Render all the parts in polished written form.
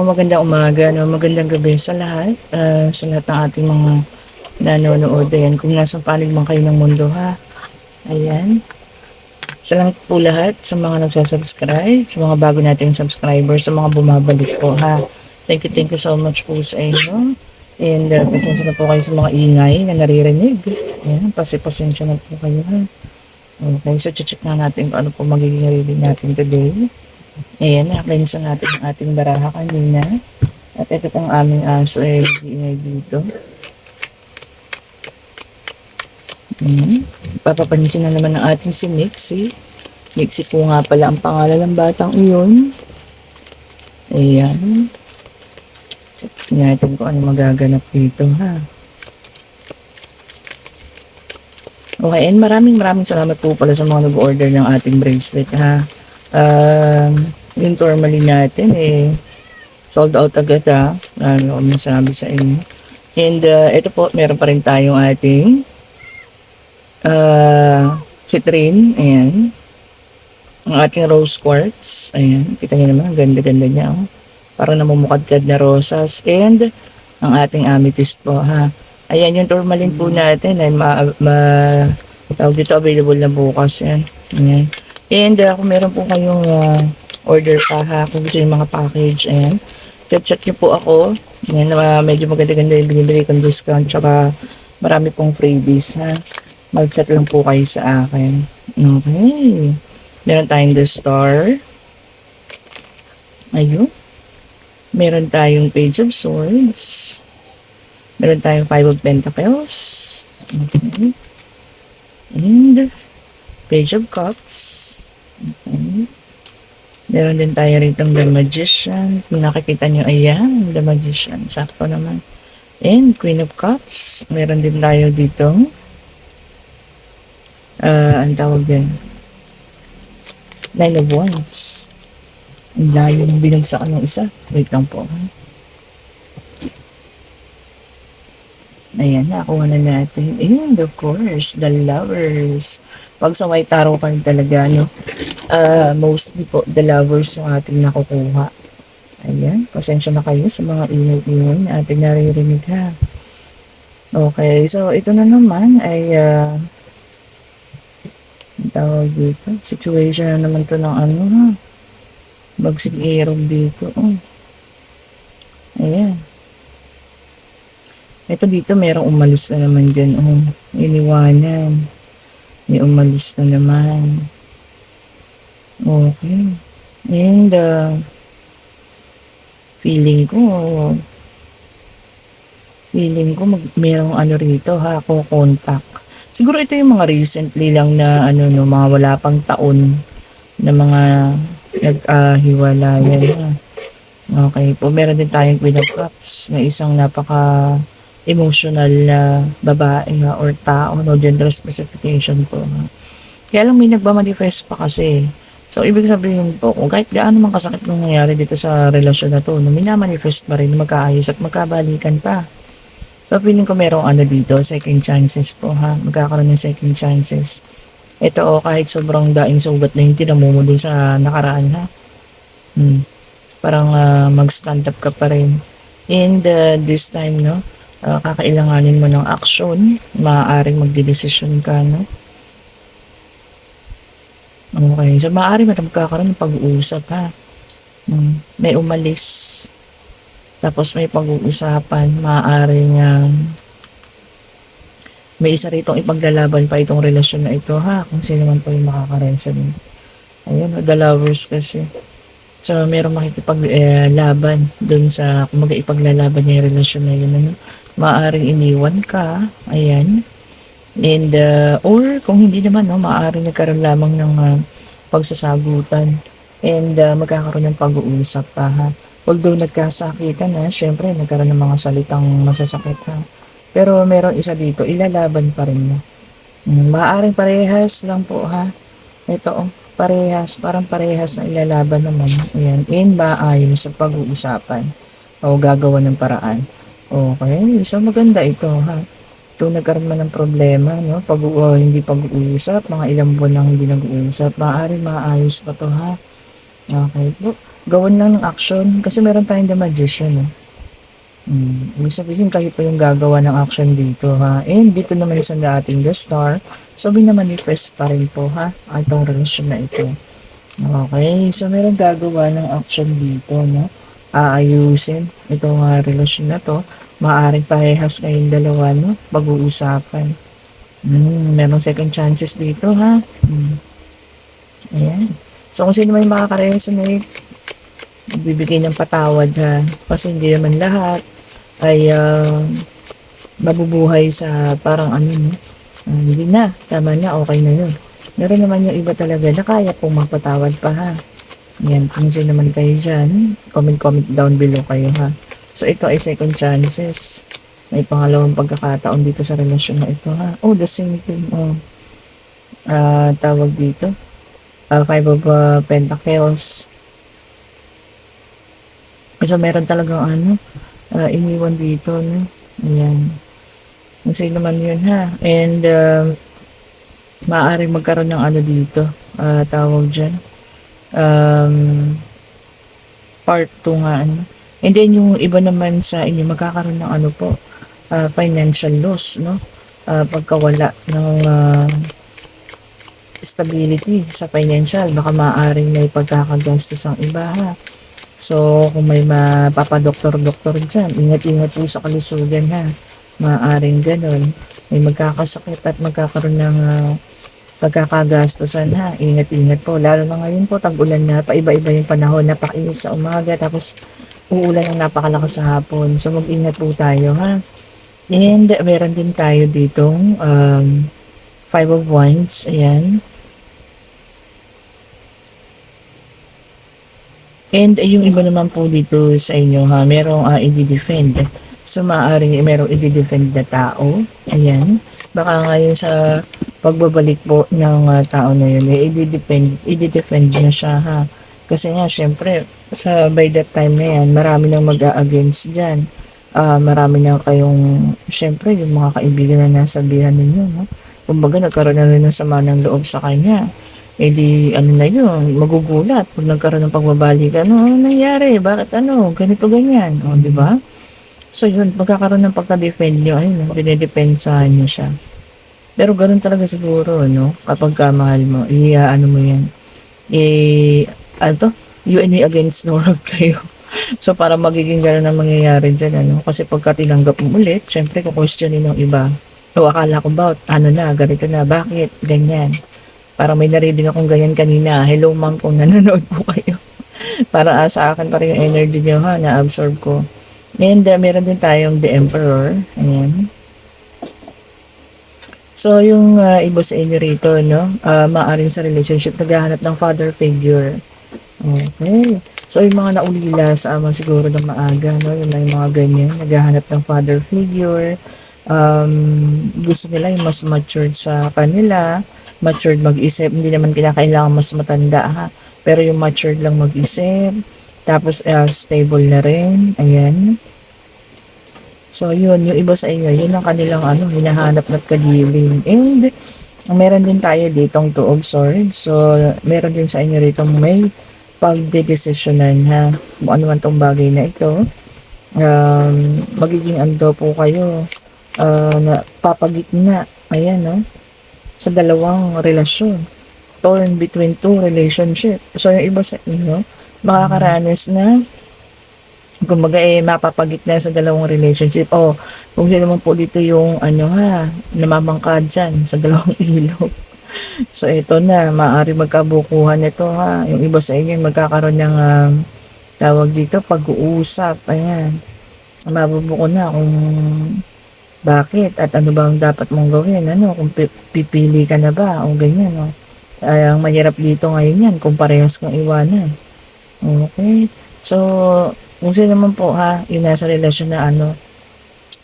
magandang umaga, no? Magandang gabi sa lahat ng ating mga nanonood. Ayan, kung nasa panig man kayo ng mundo, ha? Ayan. Salamat po lahat sa mga nagsasubscribe, sa mga bago nating subscribers, sa mga bumabalik po, ha? Thank you so much po sa inyo. And pasensya na po kayo sa mga ingay na naririnig. Ayan, pasensya na po kayo, ha? Okay, so check na natin kung ano po magiging reading natin today. Ayan, nakalinis na natin ang ating baraha kanina. At ito pang aming aso ay nag-iingay dito. Papapansin na naman ng ating si Mixie. Mixie po nga pala ang pangalan ng batang iyon. Ayan. Check natin kung ano magaganap dito, ha. Okay, and maraming salamat po pala sa mga nag-order ng ating bracelet, ha. Yung tourmaline natin sold out agad, ha. Ano kung masabi sa inyo. And ito po, meron pa rin tayong ating citrine. Ayan. Ang ating rose quartz. Ayan. Kita nyo naman, ang ganda-ganda niya. Oh. Parang namumukadkad na rosas. And ang ating amethyst po, ha. Ayan, yung tourmaline po natin ay tawag dito, available na bukas. Yan. Ayan. And kung meron po kayong order pa, ha, kung gusto yung mga package, ayan, chat nyo po ako. Ayan, medyo maganda-ganda yung binibigay kong discount, tsaka marami pong freebies, ha. Mag-chat lang po kayo sa akin. Okay. Meron tayong the star. Ayun. Meron tayong page of swords. Meron tayong 5 of pentacles. Okay. And page of cups. Okay. Meron din tayo rito the magician. Kung nakikita nyo, ayan, the magician. Sakto naman. And queen of cups. Meron din tayo dito. Ang tawag din. 9 of wands. Ang layo ng binagsakan ng isa. Wait lang po. Ayan, nakuha na natin. And of course, the lovers. Pag sa white tarot card talaga, no? Mostly po, the lovers yung ating nakukuha. Ayan, pasensya na kayo sa mga ingay-ingay na ating naririnig, ha. Okay, so ito na naman ay ang tawag dito. Situation na naman to ng ano, ha. Bagsik irog dito. Oh. Ayan. Ito dito, merong umalis na naman dyan. Oh, iniwanan. May umalis na naman. Okay. And, feeling ko merong ano rito, ha, contact. Siguro ito yung mga recently lang na, ano, no, mga wala pang taon na mga nag-hiwalayan, ha. Okay po, meron din tayong Queen of Cups na isang napaka emotional na babae, ha, or tao, no, gender specification po, ha. Kaya lang may nagmamanifest pa kasi. So, ibig sabihin po, kung kahit gaano man kasakit nung nangyari dito sa relasyon na to, no, minamanifest pa rin, magkaayos at magkabalikan pa. So, feeling ko merong ano dito, second chances po, ha. Magkakaroon ng second chances. Ito, kahit sobrang daing sugat na yung tinamumo dun sa nakaraan, ha. Parang mag-stand up ka pa rin. And this time, no, kakailanganin mo ng action, maaaring magdidesisyon ka, no. Okay, so maaaring magkakaroon ng pag-uusap, ha. May umalis, tapos may pag-uusapan, maaaring may isa ritong ipaglalaban pa itong relasyon na ito, ha, kung sino man po yung makakarensa din. Ayun, the lovers kasi. So, merong makikipaglaban dun sa, kung ipaglalaban niya yung relasyon na yun, ano, maaaring iniwan ka, ayan. And, or kung hindi naman, no, maaaring nagkaroon lamang ng pagsasagutan. And, magkakaroon ng pag-uusap pa, ha. Although nagkasakitan, ha, syempre, nagkaroon ng mga salitang masasakit, ha. Pero meron isa dito, ilalaban pa rin niya. Maaaring parehas lang po, ha. Ito, parehas, parang parehas na ilalaban naman. Ayan, in maayos sa pag-uusapan o gagawa ng paraan. Okay, so maganda ito, ha. Kung nagkaroon man ng problema, no, hindi pag-uusap, mga ilang buwan lang hindi nag-uusap, maaaring maayos pa to, ha. Okay po. gawan lang ng action kasi meron tayong The Magician, eh. Ibig sabihin kayo pa yung gagawa ng action dito, ha. And dito naman sa ating The Star, so minamanifest pa rin po, ha, itong relasyon na ito. Okay, so meron gagawa ng action dito, no? Aayusin itong relasyon na to. Maaaring parehas kayong dalawa, no? Pag-uusapan. Merong second chances dito, ha? Ayan. So kung sino may makaka-resonate, bibigay ng patawad, ha? Kasi hindi naman lahat ay mabubuhay sa parang ano, no? Hindi na, tama na, okay na yun. Meron naman yung iba talaga na kaya pong magpatawad pa, ha? Yan, kung sino naman kayo dyan, comment down below kayo, ha? So ito ay second chances. May pangalawang pagkakataon dito sa relasyon na ito, ha? Oh, the same thing, oh. Tawag dito. Five of Pentacles. So meron talagang ano, iniwan dito, no? Ayan. Kung sino man yun, ha? And, maaaring magkaroon ng ano dito, tawag dyan. Part 2 nga, ano. And then, yung iba naman sa inyo, magkakaroon ng ano po, financial loss, no? Pagkawala ng stability sa financial, baka maaaring may pagkakagastos ang iba, ha? So, kung may mapapadoktor-doktor dyan, ingat-ingat po sa kalusugan, ha? Maaaring ganon. May magkakasakit at magkakaroon ng pagkakagastusan, ha? Ingat-ingat po. Lalo na ngayon po, tag-ulan na, paiba-iba yung panahon, napakainit sa umaga, tapos uulan ng napakalakas sa hapon. So, mag-ingat po tayo, ha? And, meron din tayo ditong Five of Wands, ayan. And yung iba naman po dito sa inyo, ha, merong i-defend. So maaaring merong i-defend na tao. Ayan. Baka ngayon sa pagbabalik po ng tao na yun, i-defend na siya, ha. Kasi nga, syempre, by that time na yan, marami nang mag-a-against dyan. Marami na kayong, syempre, yung mga kaibigan na nasabihan ninyo, no? Kumbaga, nagkaroon na rin ng sama ng loob sa kanya. Eh di, ano na yun, magugulat pag nagkaroon ng pagbabalikan. Ano nangyari? Bakit ano? Ganito, ganyan. O, di ba? So, yun, magkakaroon ng pagka-defend nyo, ayun, dinedepensahan nyo siya. Pero ganun talaga siguro, no? Kapag kamahal mo, ano mo yan. Ano to? You and me against the world kayo. So, para magiging ganun ang mangyayari dyan, ano? Kasi pagka tinanggap mo ulit, syempre, kukwestiyonin ng iba. O, akala ko ba, ano na, ganito na, bakit, ganyan. Parang may narinig akong ganyan kanina. Hello ma'am kung nanonood po kayo. Para sa akin pa rin yung energy nyo, ha, na-absorb ko. And meron din tayong The Emperor. Ayan. So yung iba sa inyo rito, no, maaaring sa relationship, naghahanap ng father figure. Okay. So yung mga naulila sa ama siguro ng maaga, no, yung mga ganyan, naghahanap ng father figure. Gusto nila yung mas matured sa kanila, matured mag-isip, hindi naman kinakailangan mas matanda, ha, pero yung matured lang mag-isip, tapos stable na rin, ayan. So yun, yung iba sa inyo, yun ang kanilang ano, hinahanap na kadiling. And meron din tayo ditong Two of Swords, so meron din sa inyo rito may pagdedesisyonan, ha, kung ano man tong bagay na ito. Magiging ando po kayo, na papagitna, ayan, no, sa dalawang relasyon, torn between two relationship. So yung iba sa inyo makakaranas na kumbaga mapapagitna sa dalawang relationship. Kung sino naman po dito yung ano, ha, namamangkad dyan sa dalawang ilog. So ito na, maaari magkabukuhan ito, ha. Yung iba sa inyo magkakaroon ng tawag dito, pag-uusap, ayan. Mabubuko na kung bakit at ano ba ang dapat mong gawin, ano, kung pipili ka na ba o ganyan, no. Ang mahirap dito ngayon yan kung parehas kang iwanan. Okay, so kung sino naman po, ha, yung nasa relasyon na ano,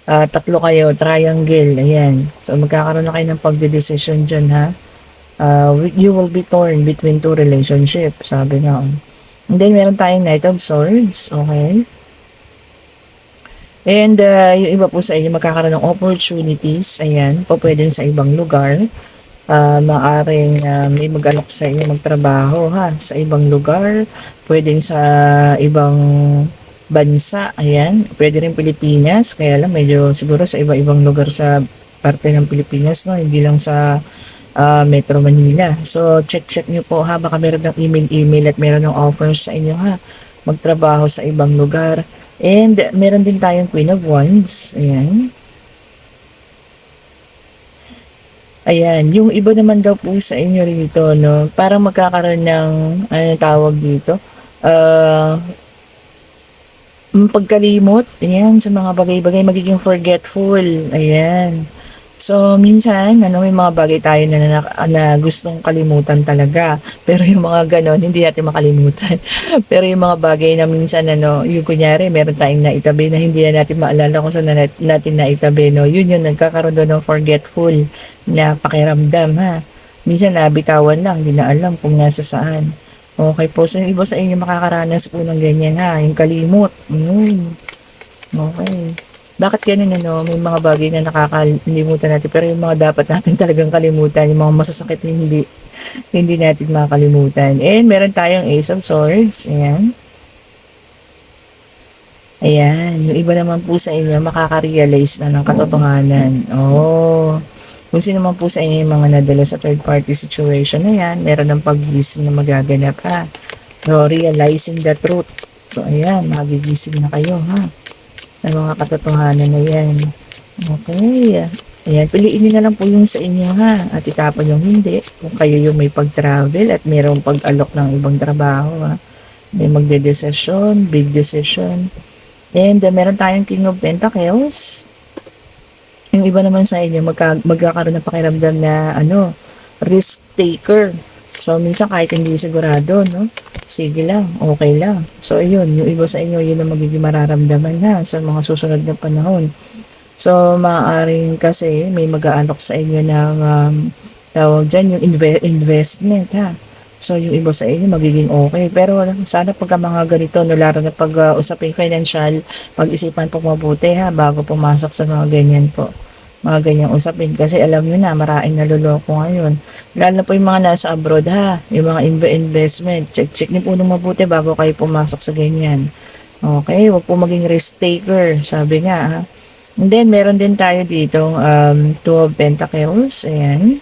tatlo kayo, triangle, ayan, so magkakaroon na kayo ng pagdedesisyon dyan, ha. You will be torn between two relationship, sabi nga. And then meron tayong Knight of Swords, okay. And yung iba po sa inyo magkakaroon ng opportunities, ayan, po pwedeng sa ibang lugar. Maaaring may mag-alok sa inyo magtrabaho ha, sa ibang lugar, puwedeng sa ibang bansa, ayan. Puwede rin Pilipinas, kaya lang medyo siguro sa iba-ibang lugar sa parte ng Pilipinas 'no, hindi lang sa Metro Manila. So check-check niyo po ha, baka meron ng email at meron ng offers sa inyo ha, magtrabaho sa ibang lugar. And meron din tayong Queen of Wands, ayan. Ayan, yung iba naman daw po sa inyo rito 'no, parang magkakaroon ng anong tawag dito, ah, pagkalimot, ayan, sa mga bagay-bagay, magiging forgetful, ayan. So, minsan, ano, may mga bagay tayo na gustong kalimutan talaga. Pero yung mga ganon, hindi natin makalimutan. Pero yung mga bagay na minsan, ano, yung kunyari, meron tayong naitabi na hindi na natin maalala kung saan natin naitabi, no? Yun yung nagkakaroon doon ng forgetful na pakiramdam, ha? Minsan, nabitawan lang, hindi na alam kung nasa saan. Okay po, so yung iba sa inyo makakaranas po ng ganyan, ha? Yung kalimot, yun. Okay. Bakit ganun ano, may mga bagay na nakakalimutan natin pero yung mga dapat natin talagang kalimutan, yung mga masasakit na hindi natin makakalimutan. And meron tayong Ace of Swords, ayan. Ayan, yung iba naman po sa inyo makaka-realize na ng katotohanan. Oh, kung sino man po sa inyo yung mga nadala sa third party situation na yan, meron ng pag-gising na magaganap ha. So, realizing the truth. So, ayan, magigising na kayo ha ng mga katotohanan na yan. Okay. Ayan, piliin nyo na lang po yung sa inyo ha at itapon yung hindi. Kung kayo yung may pag-travel at mayroong pag-alok ng ibang trabaho ha. May magde-desisyon, big decision. And meron tayong King of Pentacles. Yung iba naman sa inyo magkakaroon ng pakiramdam na ano, risk taker. So minsan kahit hindi sigurado, no? Sige lang, okay lang. So ayun, yung iba sa inyo yun ang magiging mararamdaman na sa mga susunod na panahon. So maaaring kasi may mag-aalok sa inyo ng tawag dyan, yung investment ha. So yung iba sa inyo magiging okay. Pero sana pagka mga ganito, no, lalo na pag usapin financial, pag-isipan po mabuti ha bago pumasok sa mga ganyan po. Mga ganyang usapin kasi alam nyo na maraming naluloko ngayon. Lalo na po yung mga nasa abroad ha, yung mga investment, check niyo po nung mabuti bago kayo pumasok sa ganyan. Okay, wag po maging risk taker, sabi nga ha. And then meron din tayo dito Two of Pentacles, ayan.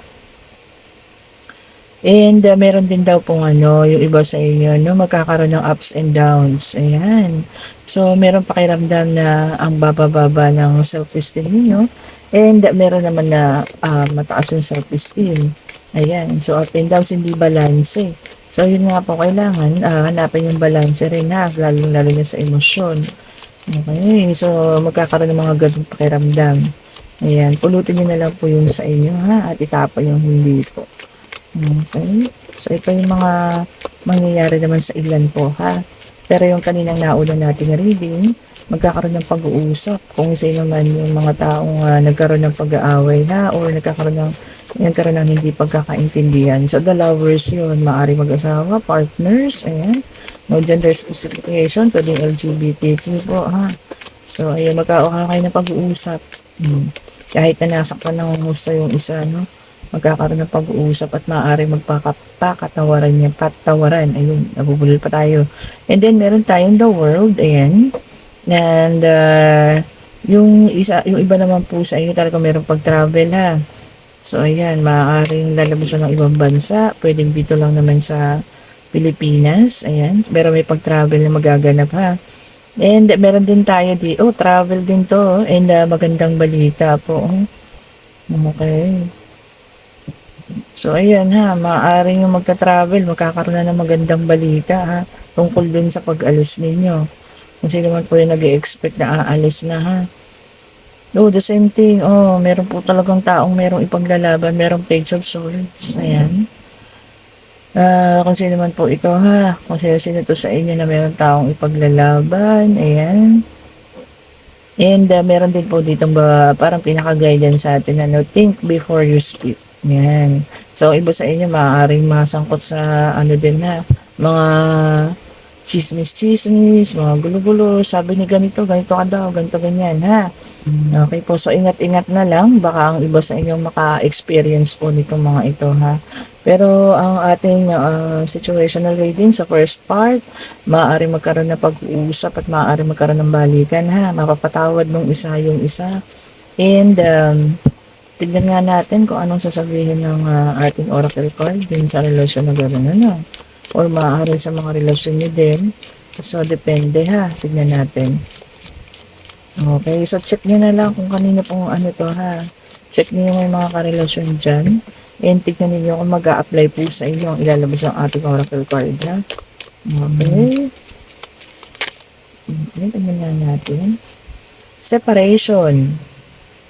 And meron din daw pong ano, yung iba sa inyo, no, magkakaroon ng ups and downs. Ayan. So, meron pakiramdam na ang baba-baba ng self-esteem niyo. And meron naman na mataas yung self-esteem. Ayan. So, up and downs, hindi balance. So, yun nga po, kailangan hanapin yung balance rin ha, lalo na sa emosyon. Okay. So, magkakaroon ng mga ganung pakiramdam. Ayan. Pulutin nyo na lang po yung sa inyo ha, at itapa yung hindi po. Okay. So, ito yung mga mangyayari naman sa ilan po, ha? Pero yung kaninang nauna nating reading, magkakaroon ng pag-uusap kung sino man yung mga taong nagkaroon ng pag-aaway na or nagkaroon ng hindi pagkakaintindihan. So, the lovers yun, maaari mag-asawa, partners, ayan. No gender specification, pwedeng LGBTQ po, ha? So, ayan, magkakaroon kayo ng pag-uusap. Kahit na nasaktan ng gusto yung isa, no? Magkakaroon ng pag-uusap at maaari magpakatawaran niya, patawaran, ayun, nabubulol pa tayo. And then, meron tayong the world, ayan. And, yung iba naman po sa inyo talaga meron pag-travel, ha. So, ayan, maaaring lalabasan ng ibang bansa, pwedeng dito lang naman sa Pilipinas, ayan. Pero may pag-travel na magaganap, ha. And, meron din tayo travel din to, and magandang balita po. Okay. So, ayan ha, maaaring yung magta-travel, magkakaroon na ng magandang balita ha, tungkol dun sa pag-alis ninyo. Kung sino man po yung nag-expect na aalis na ha. Oh, the same thing, meron po talagang taong merong ipaglalaban, merong Page of Swords, ayan. Kung sino man po ito ha, kung sino to sa inyo na merong taong ipaglalaban, ayan. And meron din po dito parang pinaka-guidance sa atin na think before you speak. Yan. So, iba sa inyo, maaaring masangkot sa ano din na, mga chismis-chismis, mga gulo-gulo, sabi ni ganito ka daw, ganito ganyan, ha. Okay po. So, ingat-ingat na lang. Baka ang iba sa inyo maka-experience po nitong mga ito, ha. Pero ang ating situational reading sa first part, maaari magkaroon ng pag-uusap at maaari magkaroon ng balikan, ha. Mapapatawad nung isa yung isa. And tignan nga natin kung anong sasabihin ng ating oracle card din sa relasyon na gano'n, ano. Or maaari sa mga relasyon niyo din. So, depende, ha. Tignan natin. Okay, so check nyo na lang kung kanino pong ano to, ha. Check nyo yung may mga karelasyon dyan. And tignan niyo kung mag apply po sa inyo ang ilalabas ang ating oracle card, ha. Okay. Okay, tignan nga natin. Separation.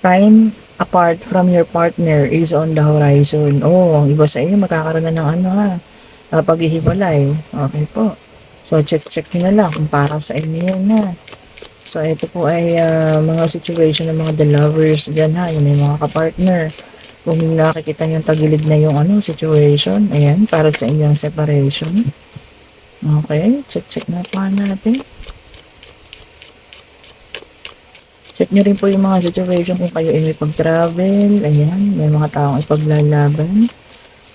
Time apart from your partner is on the horizon. Oh, ang iba sa inyo magkakaroon na ng ano, ha. Paghihiwalay. Okay po. So, check nyo na lang kung para sa inyo yun, ha. So, ito po ay mga situation ng mga the lovers dyan, ha. Yung may mga kapartner. Kung nakikita nyo tagilid na yung ano, situation, ayan, para sa inyong separation. Okay, check na pa natin. Check nyo rin po yung mga situation kung kayo ay may pag-travel, ayan, may mga taong ipaglalaban.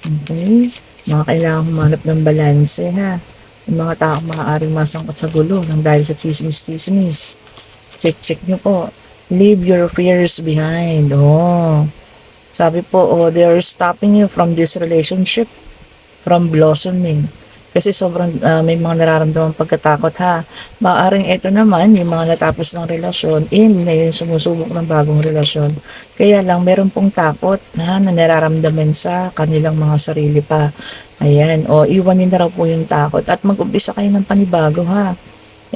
Okay, mga kailangan humanap ng balanse, ha. Yung mga taong maaaring masangkot sa gulo nang dahil sa chismis-chismis. Check nyo po. Leave your fears behind. Oh. Sabi po, they are stopping you from this relationship from blossoming. Kasi sobrang may mga nararamdaman pagkatakot, ha. Maaring ito naman, yung mga natapos ng relasyon, na yung sumusubok ng bagong relasyon. Kaya lang, meron pong takot na nararamdaman sa kanilang mga sarili pa. Ayan, iwanin na raw po yung takot at mag-umpisa kayo ng panibago, ha.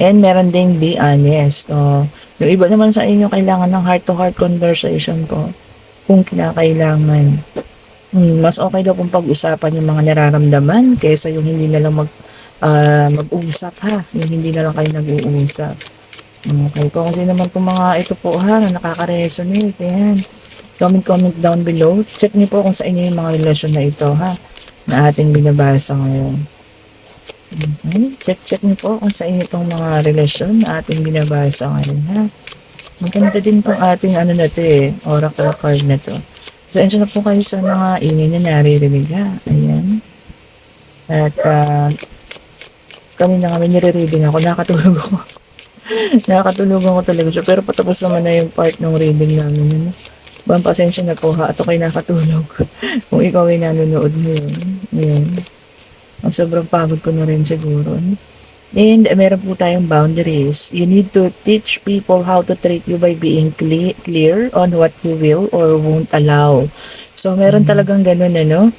And meron ding be honest. Yung iba naman sa inyo, kailangan ng heart-to-heart conversation po kung kinakailangan. Mas okay daw kung pag-usapan yung mga nararamdaman kaysa yung hindi na lang mag-uusap, ha. Yung hindi na lang kayo nag-uusap. Okay po. Kasi naman po mga ito po, ha, na nakaka-resonate. Ayan. Comment down below. Check niyo po kung sa inyo yung mga relasyon na ito, ha, na ating binabasa ngayon. Okay. Check niyo po kung sa inyo itong mga relasyon na ating binabasa ngayon, ha. Maganda din itong ating ano na ito oracle card na to. Pasensya na po kayo sa mga ingay na naririnig, ha. Ayan. At kanina kami nire-reading ako. Nakatulog ako. Nakatulog ako talaga siya. Pero patapos naman na yung part ng reading namin. Ano? Bang pasensya na po, ha. At ako'y nakatulog. Kung ikaw ay nanonood mo yun. Ayan. Ang sobrang pagod ko na rin siguro. Ano? And meron po tayong boundaries. You need to teach people how to treat you by being clear on what you will or won't allow. So, meron talagang ganun, ano?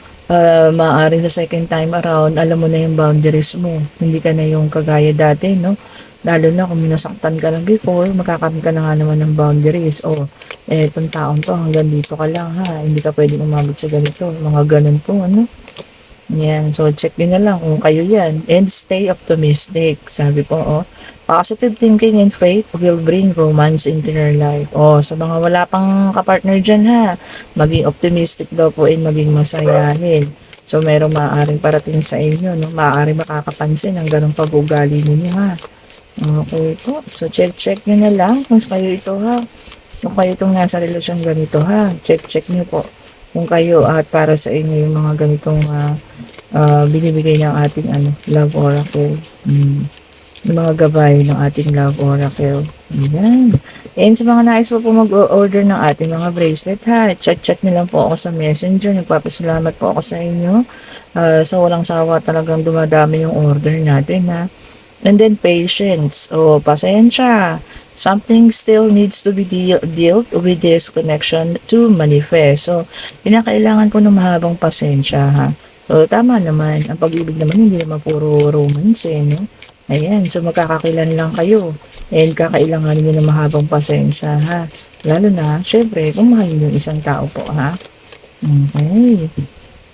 Maaari sa second time around, alam mo na yung boundaries mo. Hindi ka na yung kagaya dati, no? Lalo na kung minasaktan ka lang before, magkakaroon ka na nga naman ng boundaries. Itong taon to, hanggang dito ka lang, ha? Hindi ka pwedeng umabot sa ganito. Mga ganun po, ano? Yan. So, check nyo na lang kung kayo yan. And stay optimistic. Sabi po, positive thinking and faith will bring romance into your life. Sa mga wala pang kapartner dyan, ha, maging optimistic daw po and maging masayahin. So, merong maaaring parating sa inyo, no? Maaaring makakapansin ang ganong pag-ugali ninyo, ha. Okay po. So, check nyo na lang kung kayo ito, ha. Kung kayo itong nasa relasyon ganito, ha. Check nyo po kung kayo at para sa inyo yung mga ganitong binibigay ng ating love oracle. Yung mga gabay ng ating love oracle. Ayan. And sa mga nais po mag-order ng ating mga bracelet, ha, chat nyo lang po ako sa messenger. Nagpapasalamat po ako sa inyo. Sa walang sawa talagang dumadami yung order natin, ha. And then patience. Pasensya. Something still needs to be dealt with this connection to manifest. So, pinakailangan po ng mahabang pasensya, ha. So, tama naman. Ang pag-ibig naman, hindi naman puro romance, no? Ayan. So, magkakakilan lang kayo. And kakailangan nyo ng mahabang pasensya, ha. Lalo na, syempre, kung mahal nyo yung isang tao po, ha. Okay.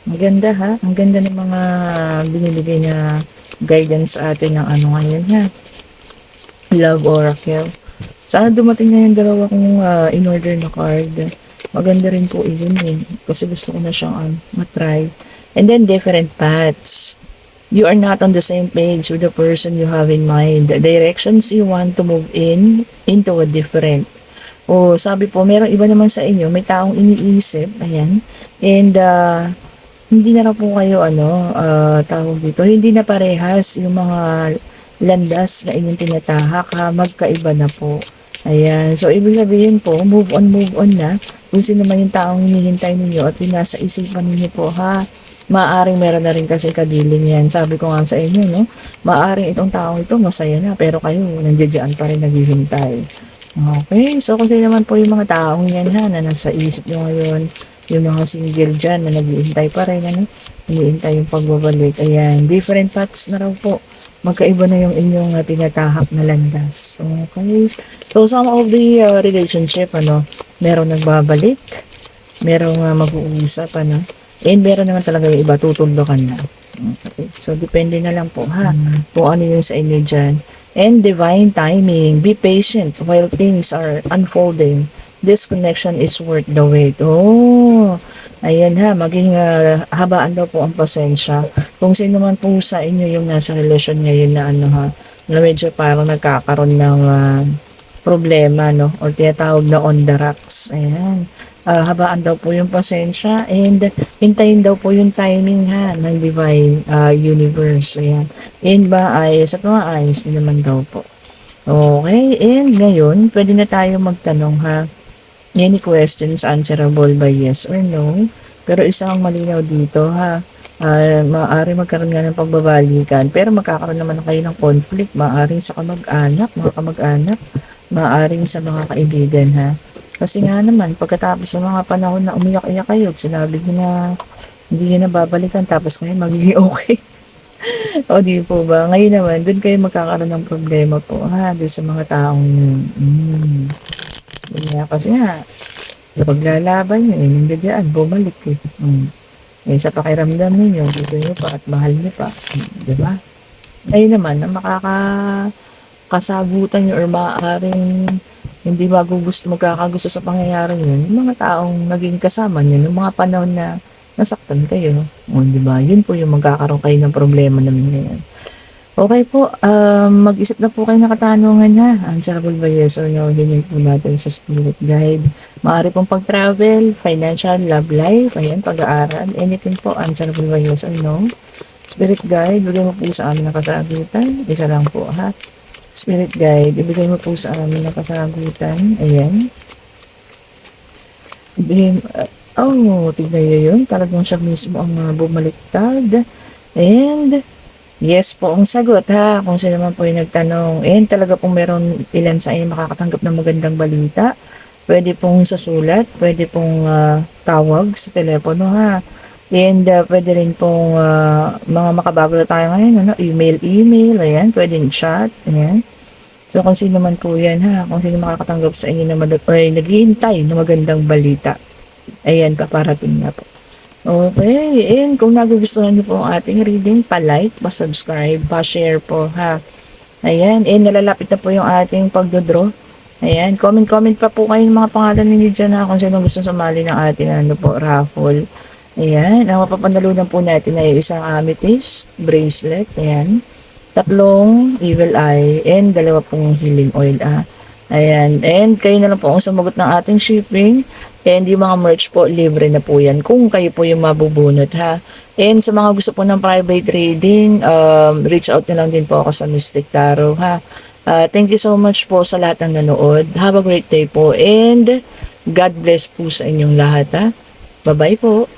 Ang ganda, ha. Ang ganda ng mga binibigay na guidance sa atin ng ngayon, ha. Love oracle. Sana dumating na yung dalawa kong in-order na card. Maganda rin po yun, kasi gusto ko na siyang matry. And then different paths. You are not on the same page with the person you have in mind. The directions you want to move into a different. O sabi po, merong iba naman sa inyo, may taong iniisip, ayan, and hindi na raw po kayo ano, tawag dito, hindi na parehas yung mga landas na inyong tinatahak ha, magkaiba na po. Ayan, so ibig sabihin po, move on na. Kung sino man yung taong hinihintay ninyo at yung nasa isipan ninyo po ha. Maaring meron na rin kasi kadiling yan. Sabi ko nga sa inyo, no? Maaring itong taong ito masaya na, pero kayo nandiyan pa rin naghihintay. Okay, so kung sino naman po yung mga taong yan ha, na nasa isip nyo ngayon, yung mga single dyan na naghihintay pa rin, ano? Hinihintay yung pagbabalik. Ayan, different paths na raw po. Magkaiba na yung inyong tinatahak na landas. Okay, so some of the relationship, ano, meron nagbabalik, merong mag-uusap, ano, and meron naman talaga yung iba, tutuldukan na. Okay. So, depende na lang po ha, kung ano yung sa inyo dyan. And divine timing, be patient while things are unfolding. This connection is worth the wait. Oh, ayan ha, maging habaan daw po ang pasensya. Kung sino man po sa inyo yung nasa relasyon ngayon na ano ha, na medyo parang nagkakaroon ng problema, no? Or tinatawag na on the rocks. Ayan. Habaan daw po yung pasensya and hintayin daw po yung timing ha ng divine universe. Ayan. And maayos at maayos din naman daw po. Okay. And ngayon, pwede na tayo magtanong ha. Any questions answerable by yes or no. Pero isang malinaw dito ha. Maaari magkaroon nga ng pagbabalikan pero magkakaroon naman kayo ng conflict. Maaaring sa kamag-anak, mga kamag-anak, maaaring sa mga kaibigan ha. Kasi nga naman, pagkatapos ng mga panahon na umiyak-iyak kayo, sabi niyo na hindi nyo na babalikan, tapos ngayon magiging okay. O di po ba? Ngayon naman, dun kayo magkakaroon ng problema po, ha? Doon sa mga taong yun. Kasi nga, paglalaban nyo, hindi dyan, bumalik eh. Eh, sa pakiramdam ninyo, gusto nyo pa at mahal nyo pa. Di ba? Ngayon naman, ang makakasagutan nyo or maaaring hindi magkakagusto sa pangyayaring yun, yung mga taong naging kasama nyo, yung mga panahon na nasaktan kayo. O, di ba? Yun po yung magkakaroon kayo ng problema namin ngayon. Okay po, mag-isip na po kayo ng katanungan ha. Answerable ba yes or no? Hingin po natin sa spirit guide. Maaari pong pag-travel, financial, love life, ayan, pag-aaral, anything po, answerable ba yes or no? Spirit guide, bigay mo po sa amin ng kasagutan. Isa lang po ha. Spirit guide, ibigay mo po sa amin ng kasagutan. Ayan. Ibigay, tignan nyo yun. Talagang siya mismo ang bumaliktad. And, yes po ang sagot ha. Kung sino man po yung nagtanong. And talaga pong meron ilan sa inyo makakatanggap ng magandang balita. Pwede pong sa sulat. Pwede pong tawag sa telepono ha. And pwede rin pong mga makabago na tayo ngayon, ano? Email, ayan, pwede chat, ayan. So kung sino man po yan ha, kung sino makakatanggap sa inyo na naghihintay na magandang balita, ayan, paparating na po. Okay, and kung nagugustuhan niyo po ang ating reading, pa-like, pa-subscribe, pa-share po ha. Ayan, and nalalapit na po yung ating pagdodraw. Ayan, comment pa po kayo ng mga pangalan ninyo dyan ha, kung sino gusto sumali ng ating raffle. Ayan, ang mapapanalunan po natin ay isang amethyst bracelet, ayan, 3 evil eye, and 2 pong healing oil, Ayan, and kayo na lang po ang sumagot ng ating shipping, and yung mga merch po, libre na po yan, kung kayo po yung mabubunot, ha. And sa mga gusto po ng private reading, reach out na lang din po ako sa Mystic Tarot, ha. Thank you so much po sa lahat ng nanood. Have a great day po, and God bless po sa inyong lahat, ha. Bye-bye po.